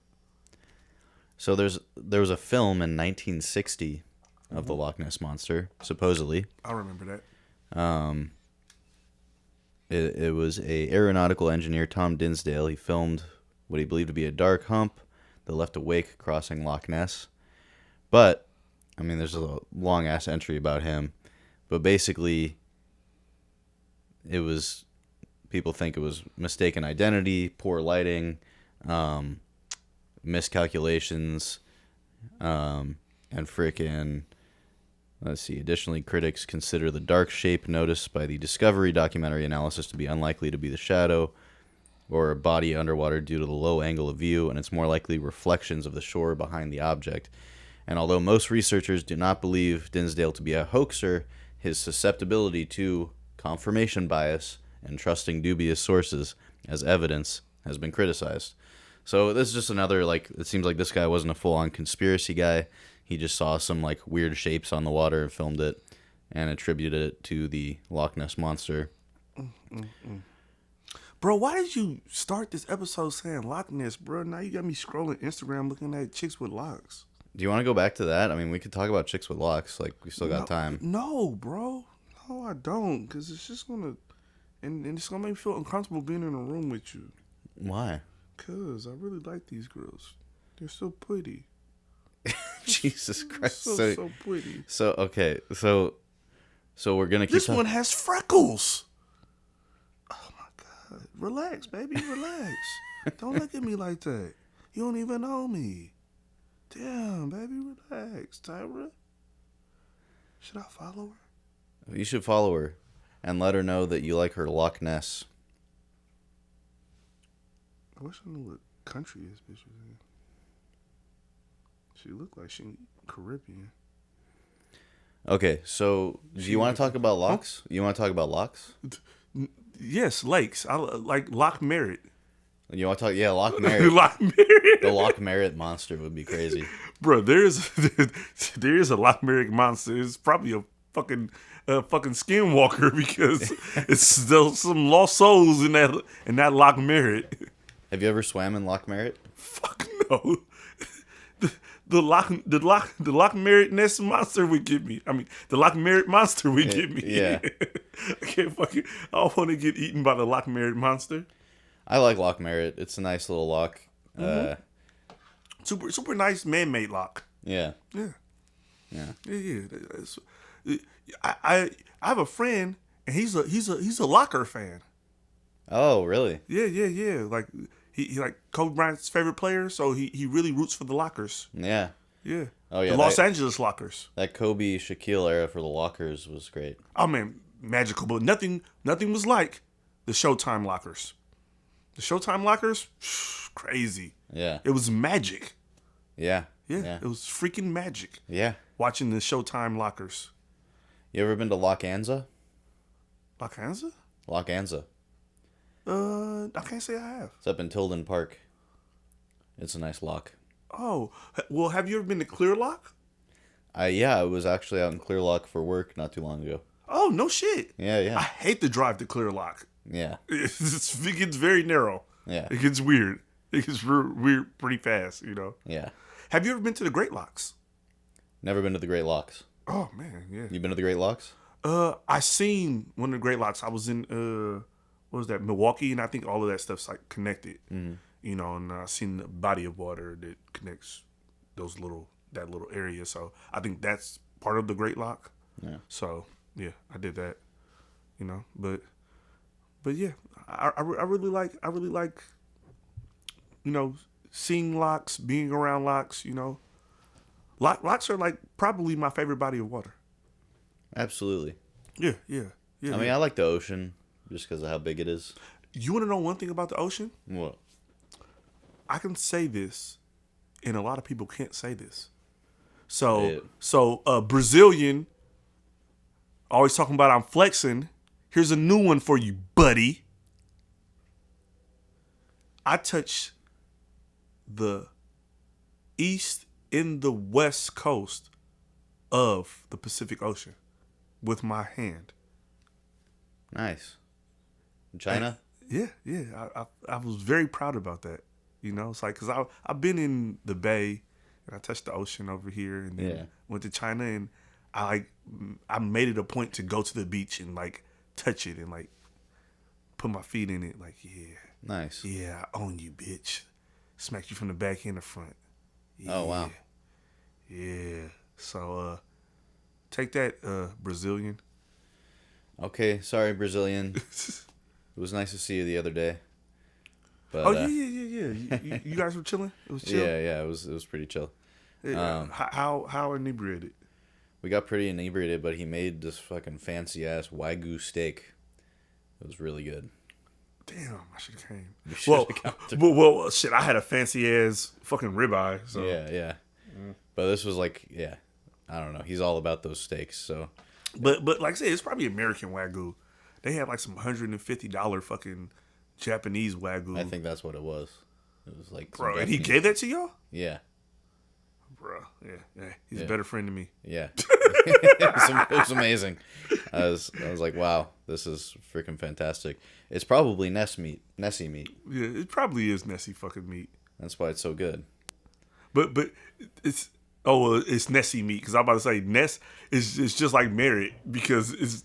So there was a film in 1960 of the Loch Ness monster, supposedly. I remember that. It was a aeronautical engineer, Tom Dinsdale. He filmed what he believed to be a dark hump that left a wake crossing Loch Ness. But, I mean, there's a long-ass entry about him. But basically, people think it was mistaken identity, poor lighting, miscalculations, and frickin'... Let's see. Additionally, critics consider the dark shape noticed by the Discovery documentary analysis to be unlikely to be the shadow or a body underwater due to the low angle of view, and it's more likely reflections of the shore behind the object. And although most researchers do not believe Dinsdale to be a hoaxer, his susceptibility to confirmation bias and trusting dubious sources as evidence has been criticized. So this is just another, it seems like this guy wasn't a full-on conspiracy guy. He just saw some weird shapes on the water and filmed it and attributed it to the Loch Ness monster. Bro, why did you start this episode saying Loch Ness, bro? Now you got me scrolling Instagram looking at chicks with locks. Do you want to go back to that? I mean, we could talk about chicks with locks. We still got time. No, bro. No, I don't. Because it's just going to... And it's going to make me feel uncomfortable being in a room with you. Why? Because I really like these girls. They're so pretty. Jesus Christ. So pretty. So, okay. So we're going to keep... This one has freckles. Oh, my God. Relax, baby. Relax. Don't look at me like that. You don't even know me. Damn, baby. Relax, Tyra. Should I follow her? You should follow her and let her know that you like her Loch Ness. I wish I knew what country this bitch was in. She looked like she Caribbean. Okay, so do you want to talk about locks? You want to talk about locks? Yes, lakes. I like Loch Merritt. You want to talk? Yeah, Loch Merritt. Loch Merritt. The Loch Merritt monster would be crazy. Bro, there is a Loch Merritt monster. It's probably a fucking skinwalker because it's still some lost souls in that Loch Merritt. Have you ever swam in Loch Merritt? Fuck no. The Loch Merritt Ness monster would get me. I mean, the Loch Merritt monster would get me. Yeah. I can't fucking. I don't want to get eaten by the Loch Merritt monster. I like Loch Merritt. It's a nice little loch. Super nice man-made loch. Yeah. Yeah. I have a friend, and he's a Locker fan. Oh, really? Yeah. Like he like Kobe Bryant's favorite player, so he really roots for the Lockers. Yeah. Yeah. Oh, yeah. The Los Angeles Lockers. That Kobe Shaquille era for the Lockers was great. Oh man, magical, but nothing was like the Showtime lockers. The Showtime lockers, crazy. Yeah. It was magic. Yeah. Yeah, it was freaking magic. Yeah. Watching the Showtime lockers. You ever been to Loch Anza? Loch Anza? Loch Anza. I can't say I have. It's up in Tilden Park. It's a nice loch. Oh, well, have you ever been to Clear Loch? Yeah, I was actually out in Clear Loch for work not too long ago. Oh, no shit. Yeah, I yeah. hate the drive to Clear Loch. Yeah. It gets very narrow. Yeah. It gets weird. It gets weird pretty fast, you know. Yeah. Have you ever been to the Great Lochs? Never been to the Great Lochs. Oh, man, yeah. You been to the Great Lochs? I seen one of the Great Lochs. I was in, what was that, Milwaukee, and I think all of that stuff's like connected. Mm-hmm. You know, and I seen the body of water that connects that little area. So I think that's part of the Great Loch. Yeah. So yeah, I did that. You know, but yeah, I really like, you know, seeing lochs, being around lochs. You know, lochs are like probably my favorite body of water. Absolutely. Yeah. I mean, I like the ocean just because of how big it is. You want to know one thing about the ocean? What? I can say this, and a lot of people can't say this. So Brazilian, always talking about I'm flexing. Here's a new one for you, buddy. I touch the east and the west coast of the Pacific Ocean with my hand. Nice. China? Yeah. I was very proud about that. You know, it's like, because I've been in the Bay and I touched the ocean over here and then went to China, and I made it a point to go to the beach and like touch it and like put my feet in it. Like, yeah. Nice. Yeah, I own you, bitch. Smack you from the back and the front. Yeah. Oh, wow. Yeah. So, take that, Brazilian. Okay, sorry, Brazilian. It was nice to see you the other day. But, yeah. You guys were chilling? It was chill? Yeah, it was pretty chill. Yeah. How inebriated? We got pretty inebriated, but he made this fucking fancy-ass Wagyu steak. It was really good. Damn, I should have came. Well, Shit, I had a fancy-ass fucking ribeye. So. Yeah. But this was like, I don't know. He's all about those steaks, so. But like I said, it's probably American Wagyu. They had like some $150 fucking Japanese Wagyu. I think that's what it was. It was like, bro, and he gave that to y'all? Yeah. Bro, yeah. He's a better friend to me. Yeah. It was amazing. I was like, wow, this is freaking fantastic. It's probably Nessie meat. Yeah, it probably is Nessie fucking meat. That's why it's so good. But it's Nessie meat, because I'm about to say Ness is just like Merritt, because it's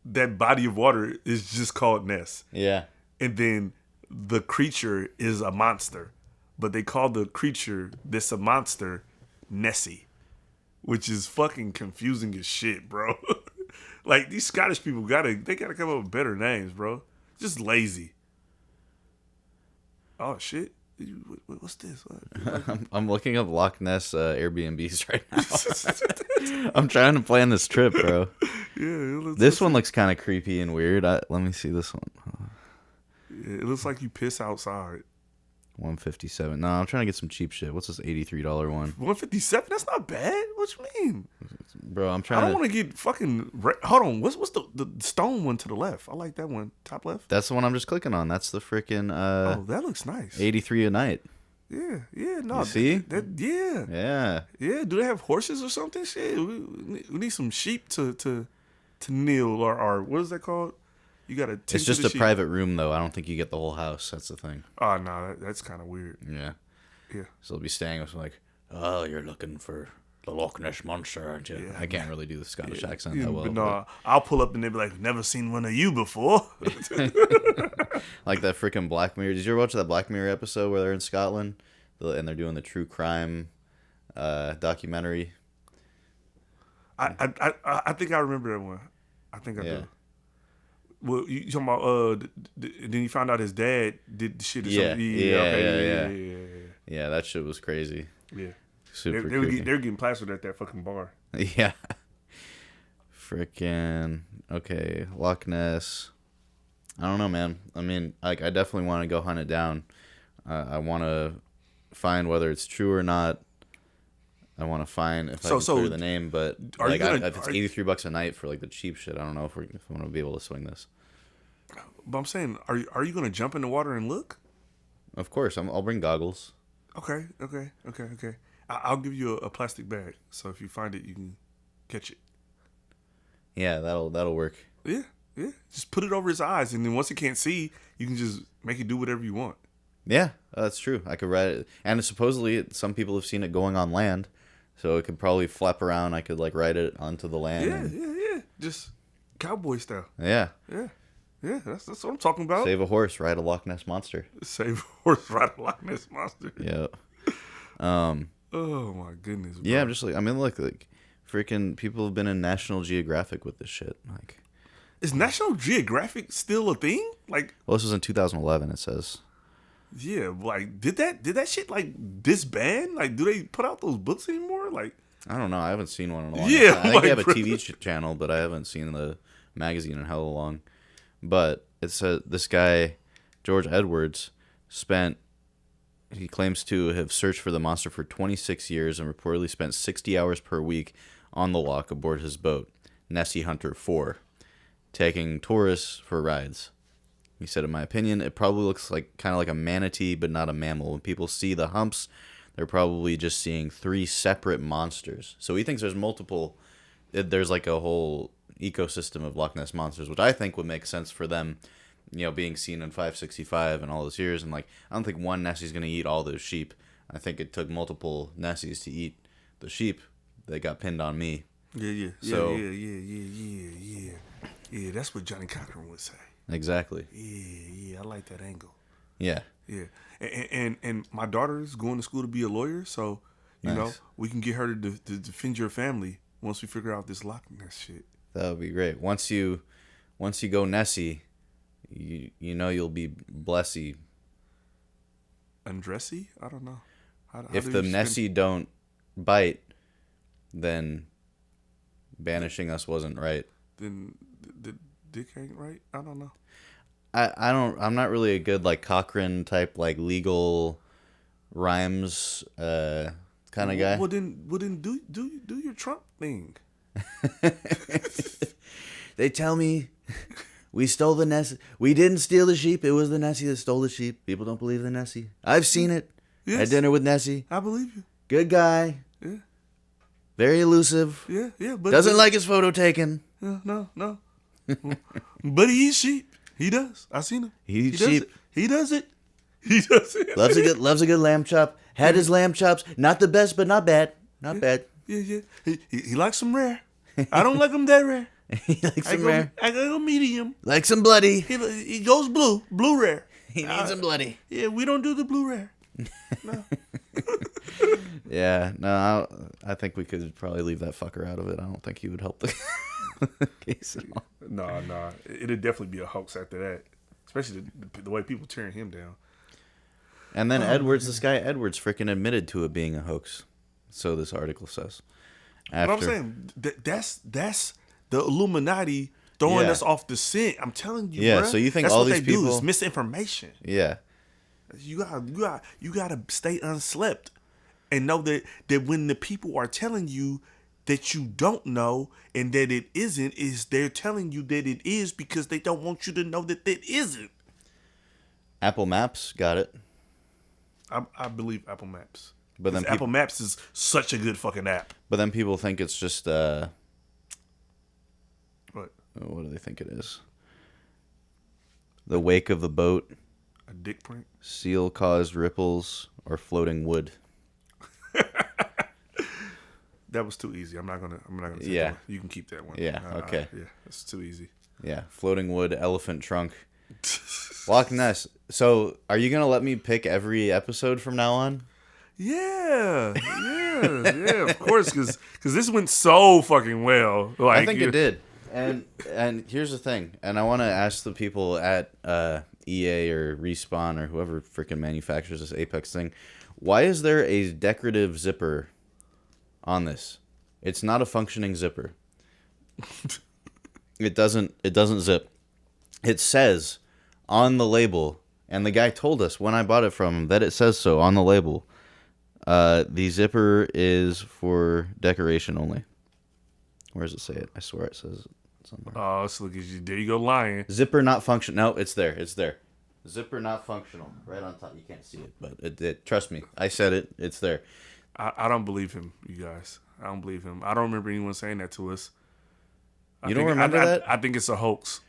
that body of water is just called Ness. Yeah. And then the creature is a monster, but they call the creature that's a monster Nessie, which is fucking confusing as shit, bro. Like, these Scottish people gotta come up with better names, bro. Just lazy. Oh shit. What's this? I'm looking up Loch Ness Airbnbs right now. I'm trying to plan this trip, bro. Yeah. This one looks kind of creepy and weird. Let me see this one. Yeah, it looks like you piss outside. 157. No, I'm trying to get some cheap shit. What's this $83 one? 157? That's not bad. What you mean? Bro, I'm I trying don't want to get fucking... Hold on. What's the stone one to the left? I like that one. Top left? That's the one I'm just clicking on. That's the freaking oh, that looks nice. 83 a night. Yeah. No. You see? Yeah. Yeah. Do they have horses or something? Shit. We need some sheep to kneel or what is that called? You got to tend It's to just the a sheep. private room, though. I don't think you get the whole house. That's the thing. Oh, no. That's kind of weird. Yeah. Yeah. So they'll be staying with like, oh, you're looking for the Loch Ness Monster, aren't you? Yeah. I can't really do the Scottish accent Yeah, that well. but no, I'll pull up and they'll be like, never seen one of you before. Like that freaking Black Mirror. Did you ever watch that Black Mirror episode where they're in Scotland and they're doing the true crime documentary? I think I remember that one. I think I do. Well, you talking about then you found out his dad did the shit or something. Yeah, that shit was crazy. Yeah. Super they were creepy. getting plastered at that fucking bar. Yeah. Freaking okay, Loch Ness. I don't know, man. I mean, like, I definitely want to go hunt it down. I want to find whether it's true or not. I want to find if I can clear the name, but like, if it's $83 a night for like the cheap shit, I don't know if I'm gonna be able to swing this. But I'm saying, are you gonna jump in the water and look? Of course, I'll bring goggles. Okay. I'll give you a plastic bag, so if you find it, you can catch it. Yeah, that'll work. Yeah. Just put it over his eyes, and then once he can't see, you can just make it do whatever you want. Yeah, that's true. I could ride it, and supposedly some people have seen it going on land, so it could probably flap around. I could like ride it onto the land. Yeah. Just cowboy style. Yeah. That's what I'm talking about. Save a horse, ride a Loch Ness monster. Save a horse, ride a Loch Ness monster. Yeah. Oh my goodness. Bro. Yeah, I'm just like, I mean, look, like, freaking people have been in National Geographic with this shit. Like, is National Geographic still a thing? Like, well, this was in 2011. It says. Yeah, like did that shit like disband? Like, do they put out those books anymore? Like, I don't know. I haven't seen one in a long yeah, time. I think they have a TV channel, but I haven't seen the magazine in hella long. But it said this guy, George Edwards, he claims to have searched for the monster for 26 years and reportedly spent 60 hours per week on the Loch aboard his boat, Nessie Hunter 4, taking tourists for rides. He said, in my opinion, it probably looks like kind of like a manatee, but not a mammal. When people see the humps, they're probably just seeing 3 separate monsters. So he thinks there's multiple. There's like a whole ecosystem of Loch Ness monsters, which I think would make sense for them, being seen in 565 and all those years. And like, I don't think one Nessie's gonna eat all those sheep. I think it took multiple Nessies to eat the sheep that got pinned on me. Yeah. So, Yeah, that's what Johnny Cochran would say. Exactly. Yeah, I like that angle. Yeah. And my daughter is going to school to be a lawyer, so you know we can get her to defend your family once we figure out this Loch Ness shit. That would be great. Once you go Nessie, you'll be Blessy. Undressy? I don't know. How if the Nessie don't bite, then banishing us wasn't right. Then the dick ain't right. I don't know. I'm not really a good like Cochrane type like legal rhymes kind of guy. Well then do your Trump thing. They tell me we stole the Nessie. We didn't steal the sheep. It was the Nessie that stole the sheep. People don't believe the Nessie. I've seen it. Yes. At dinner with Nessie. I believe you. Good guy. Yeah. Very elusive. Yeah. But doesn't like his photo taken. No. But he eats sheep. He does. I seen him. He eats sheep. He does it. He does it. Loves a good lamb chop. Had his lamb chops. Not the best, but not bad. Not bad. Yeah. He likes some rare. I don't like them that rare. He likes some rare. I go medium. Like some bloody. He goes blue rare. He needs some bloody. Yeah, we don't do the blue rare. No. Yeah, no, I think we could probably leave that fucker out of it. I don't think he would help the case at all. No, it'd definitely be a hoax after that, especially the way people tearing him down. And then this guy Edwards, freaking admitted to it being a hoax. So this article says. But I'm saying that's the Illuminati throwing us off the scent. I'm telling you, yeah. bruh, So you think that's all what these they people do is misinformation? Yeah. You gotta stay unslept and know that when the people are telling you that you don't know and that it isn't, is they're telling you that it is because they don't want you to know that it isn't. Apple Maps got it. I believe Apple Maps. But then Apple Maps is such a good fucking app. But then people think it's just what? What do they think it is? The wake of the boat. A dick print? Seal caused ripples or floating wood. That was too easy. I'm not gonna take yeah. that one. You can keep that one. Yeah, okay. Yeah, that's too easy. Yeah. Floating wood, elephant trunk. Loch Ness. So are you gonna let me pick every episode from now on? Yeah, of course, because this went so fucking well. Like, I think it did. And here's the thing, and I want to ask the people at EA or Respawn or whoever freaking manufactures this Apex thing, why is there a decorative zipper on this? It's not a functioning zipper. It doesn't zip. It says on the label, and the guy told us when I bought it from him that it says so on the label. The zipper is for decoration only. Where does it say it? I swear it says it somewhere. Oh, so look at you. There you go, lying. Zipper not functional. No, it's there. It's there. Zipper not functional. Right on top. You can't see it, but it trust me. I said it. It's there. I don't believe him, you guys. I don't believe him. I don't remember anyone saying that to us. You don't remember that? I think it's a hoax.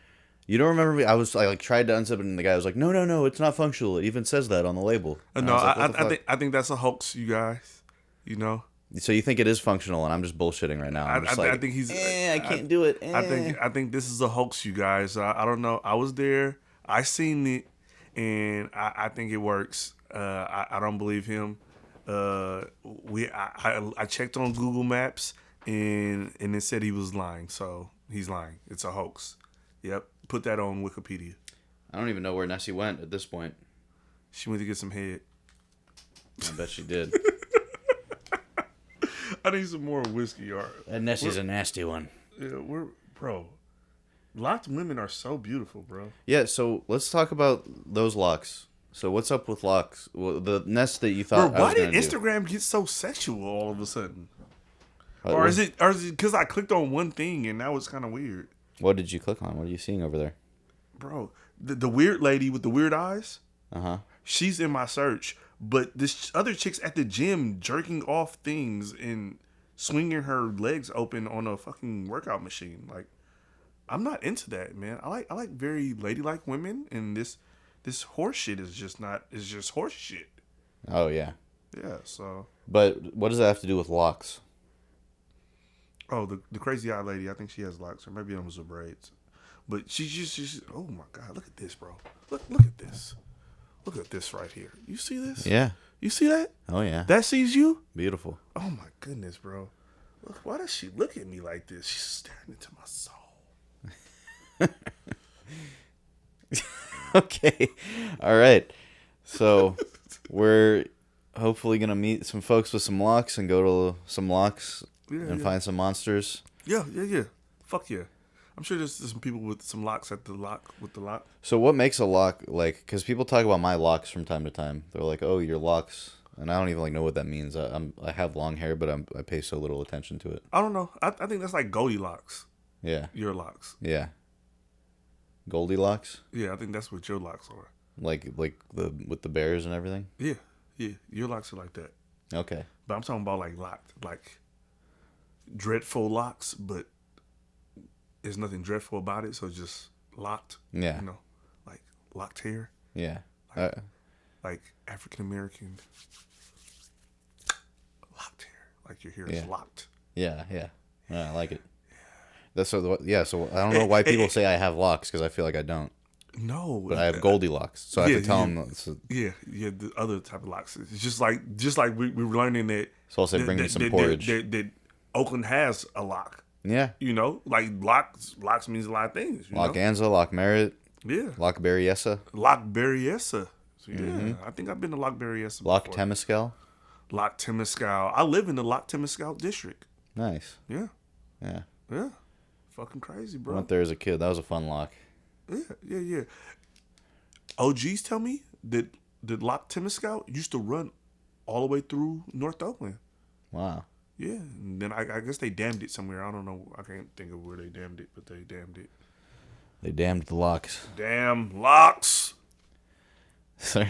You don't remember me? I tried to unzip it, and the guy was like, "No, it's not functional. It even says that on the label." And No, I was like, I think that's a hoax, you guys. You know. So you think it is functional, and I'm just bullshitting right now. I think he's. I can't do it. I think this is a hoax, you guys. I don't know. I was there. I seen it, and I think it works. I don't believe him. I checked on Google Maps, and it said he was lying. So he's lying. It's a hoax. Yep. Put that on Wikipedia. I don't even know where Nessie went at this point. She went to get some head. I bet she did. I need some more whiskey. And Nessie's a nasty one. Yeah, bro. Lots of women are so beautiful, bro. Yeah, so let's talk about those locks. So what's up with locks? Well, the Ness that you thought. Bro, why did Instagram get so sexual all of a sudden? What, or is it because I clicked on one thing and now it's kind of weird? What did you click on? What are you seeing over there? Bro, the weird lady with the weird eyes. She's in my search, but this other chick's at the gym jerking off things and swinging her legs open on a fucking workout machine. Like, I'm not into that, man. I like very ladylike women, and this horse shit is just horse shit. Oh yeah. Yeah. So. But what does that have to do with locks? Oh, the crazy eyed lady. I think she has locks, or maybe it was her braids. But she's oh my god, look at this, bro. Look at this. Look at this right here. You see this? Yeah. You see that? Oh yeah. That sees you? Beautiful. Oh my goodness, bro. Look, why does she look at me like this? She's staring into my soul. Okay. All right. So we're hopefully gonna meet some folks with some locks and go to some locks and find some monsters. Yeah. Fuck yeah. I'm sure there's some people with some locks at the lock with the lock. So what makes a lock, like, because people talk about my locks from time to time. They're like, "Oh, your locks," and I don't even know what that means. I have long hair, but I pay so little attention to it. I don't know. I think that's like Goldilocks. Yeah. Your locks. Yeah. Goldilocks. Yeah, I think that's what your locks are. Like the with the bears and everything. Yeah. Your locks are like that. Okay. But I'm talking about like locked, like dreadful locks, but there's nothing dreadful about it, so it's just locked. Yeah. You know, like locked hair. Yeah. Like African American locked hair. Like your hair is locked. Yeah. I like it. That's so. Yeah. So I don't know why people say I have locks because I feel like I don't. No. But I have Goldilocks, so I have to tell them. Yeah. The other type of locks. It's just like we were learning that. So I'll say, bring me some porridge. That Oakland has a lock. Yeah. You know, like locks means a lot of things. Loch Anza, Loch Merritt. Yeah. Loch Berryessa. Loch Berryessa. So, yeah. I think I've been to Loch Berryessa. Loch Temescal. Loch Temescal. I live in the Loch Temescal district. Nice. Yeah. Yeah. Yeah. Fucking crazy, bro. I went there as a kid. That was a fun loch. Yeah. OGs tell me that Loch Temescal used to run all the way through North Oakland. Wow. Yeah, and then I guess they damned it somewhere. I don't know. I can't think of where they damned it, but they damned it. They damned the locks. Damn locks. Is there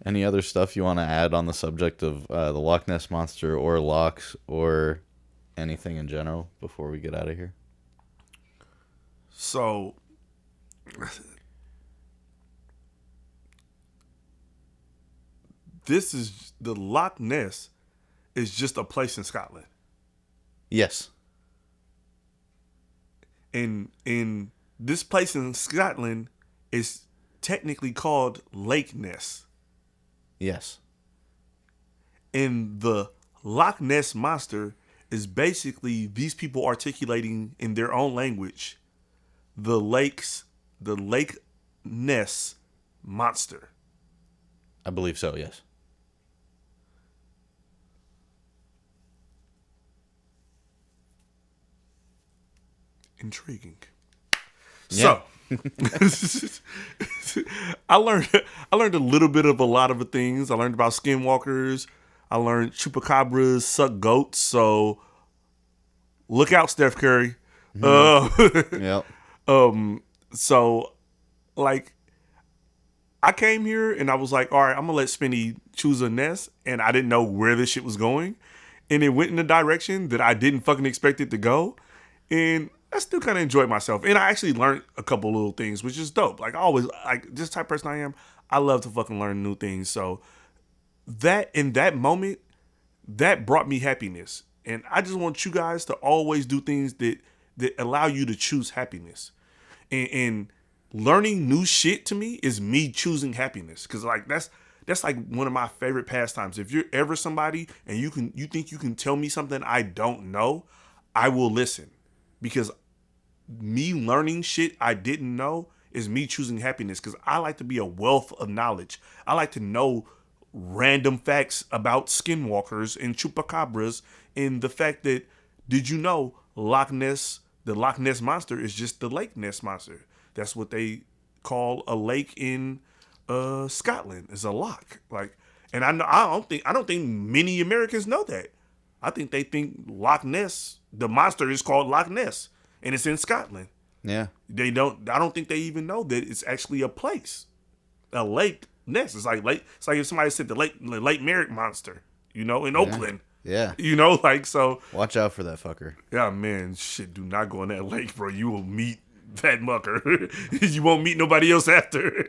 any other stuff you want to add on the subject of the Loch Ness Monster or locks or anything in general before we get out of here? So, this is the Loch Ness is just a place in Scotland. Yes. And this place in Scotland is technically called Lake Ness. Yes. And the Loch Ness Monster is basically these people articulating in their own language the Lake Ness Monster. I believe so, yes. Intriguing. So I learned a little bit of a lot of the things. I learned about skinwalkers. I learned chupacabras suck goats. So look out, Steph Curry. Yep. So like I came here and I was like, all right, I'm gonna let Spinny choose a Ness, and I didn't know where this shit was going, and it went in a direction that I didn't fucking expect it to go, and I still kind of enjoyed myself, and I actually learned a couple little things, which is dope. Like I always, like this type of person I am, I love to fucking learn new things. So that in that moment, that brought me happiness, and I just want you guys to always do things that allow you to choose happiness, and learning new shit to me is me choosing happiness, because like that's like one of my favorite pastimes. If you're ever somebody and you think you can tell me something I don't know, I will listen, because me learning shit I didn't know is me choosing happiness, because I like to be a wealth of knowledge. I like to know random facts about skinwalkers and chupacabras, and the fact that, did you know Loch Ness, the Loch Ness monster is just the Lake Ness monster. That's what they call a lake in Scotland, is a loch. Like, and I don't think many Americans know that. I think they think Loch Ness, the monster, is called Loch Ness, and it's in Scotland. Yeah. I don't think they even know that it's actually a place, a lake Ness. It's like if somebody said the Lake Merrick monster, in Oakland. Yeah. Like, so. Watch out for that fucker. Yeah, man, shit, do not go in that lake, bro. You will meet that mucker. You won't meet nobody else after.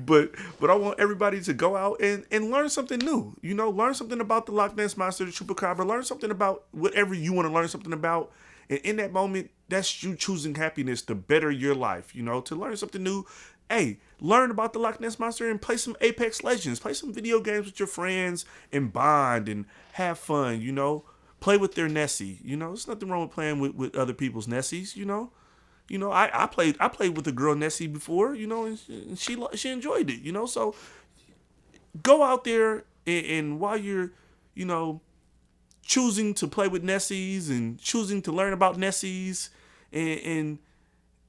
but I want everybody to go out and learn something new. Learn something about the Loch Ness monster, the chupacabra. Learn something about whatever you want to learn something about. And in that moment, that's you choosing happiness to better your life. To learn something new. Hey, learn about the Loch Ness monster and play some Apex Legends. Play some video games with your friends and bond and have fun. Play with their Nessie. There's nothing wrong with playing with other people's Nessies. I played with a girl Nessie before, and she enjoyed it, so go out there and while you're, choosing to play with Nessies and choosing to learn about Nessies and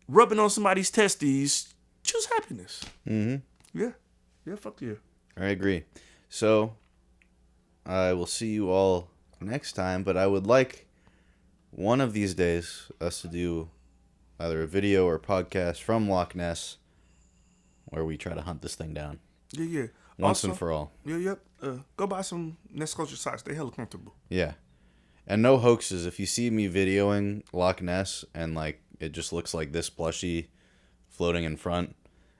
rubbing on somebody's testes, choose happiness. Mm-hmm. Yeah, fuck yeah. I agree. So I will see you all next time, but I would like one of these days us to do either a video or podcast from Loch Ness where we try to hunt this thing down. Yeah. Once and for all. Yep. Go buy some Ness Culture socks. They hella comfortable. Yeah. And no hoaxes. If you see me videoing Loch Ness and like it just looks like this plushie floating in front,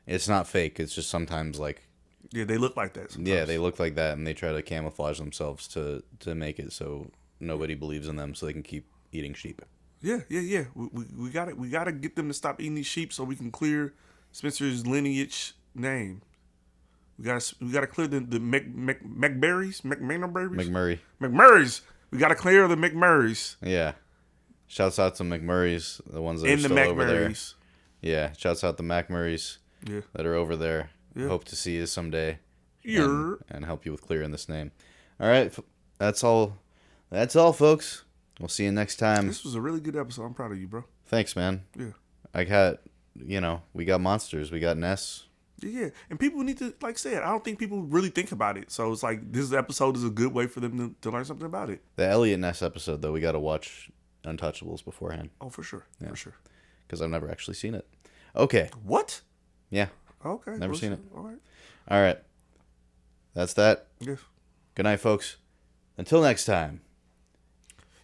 it's not fake. It's just sometimes like... Yeah, they look like that sometimes. Yeah, they look like that, and they try to camouflage themselves to make it so nobody believes in them so they can keep eating sheep. Yeah. We gotta get them to stop eating these sheep so we can clear Spencer's lineage name. We gotta clear the McMurrays. We gotta clear the McMurrays. Yeah. Shouts out to McMurrays, the ones that are still over there. Yeah. Shouts out to McMurrays that are over there. Yeah. Hope to see you someday. And help you with clearing this name. All right. That's all, folks. We'll see you next time. This was a really good episode. I'm proud of you, bro. Thanks, man. Yeah. I got, we got monsters. We got Ness. Yeah. And people need to, like I said, I don't think people really think about it. So it's like this episode is a good way for them to learn something about it. The Elliot Ness episode, though, we got to watch Untouchables beforehand. Oh, for sure. Yeah. For sure. Because I've never actually seen it. Okay. What? Yeah. Okay. Never seen it. All right. That's that. Yes. Good night, folks. Until next time.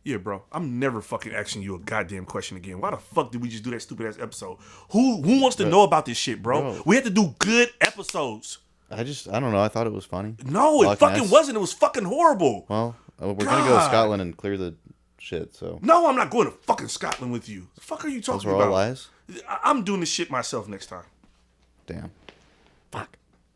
Yeah, bro. I'm never fucking asking you a goddamn question again. Why the fuck did we just do that stupid ass episode? Who wants to know about this shit, bro? We had to do good episodes. I don't know. I thought it was funny. No, it fucking wasn't. It was fucking horrible. Well, we're gonna go to Scotland and clear the shit. So no, I'm not going to fucking Scotland with you. The fuck are you talking about? Those were all lies. I'm doing this shit myself next time. Damn. Fuck.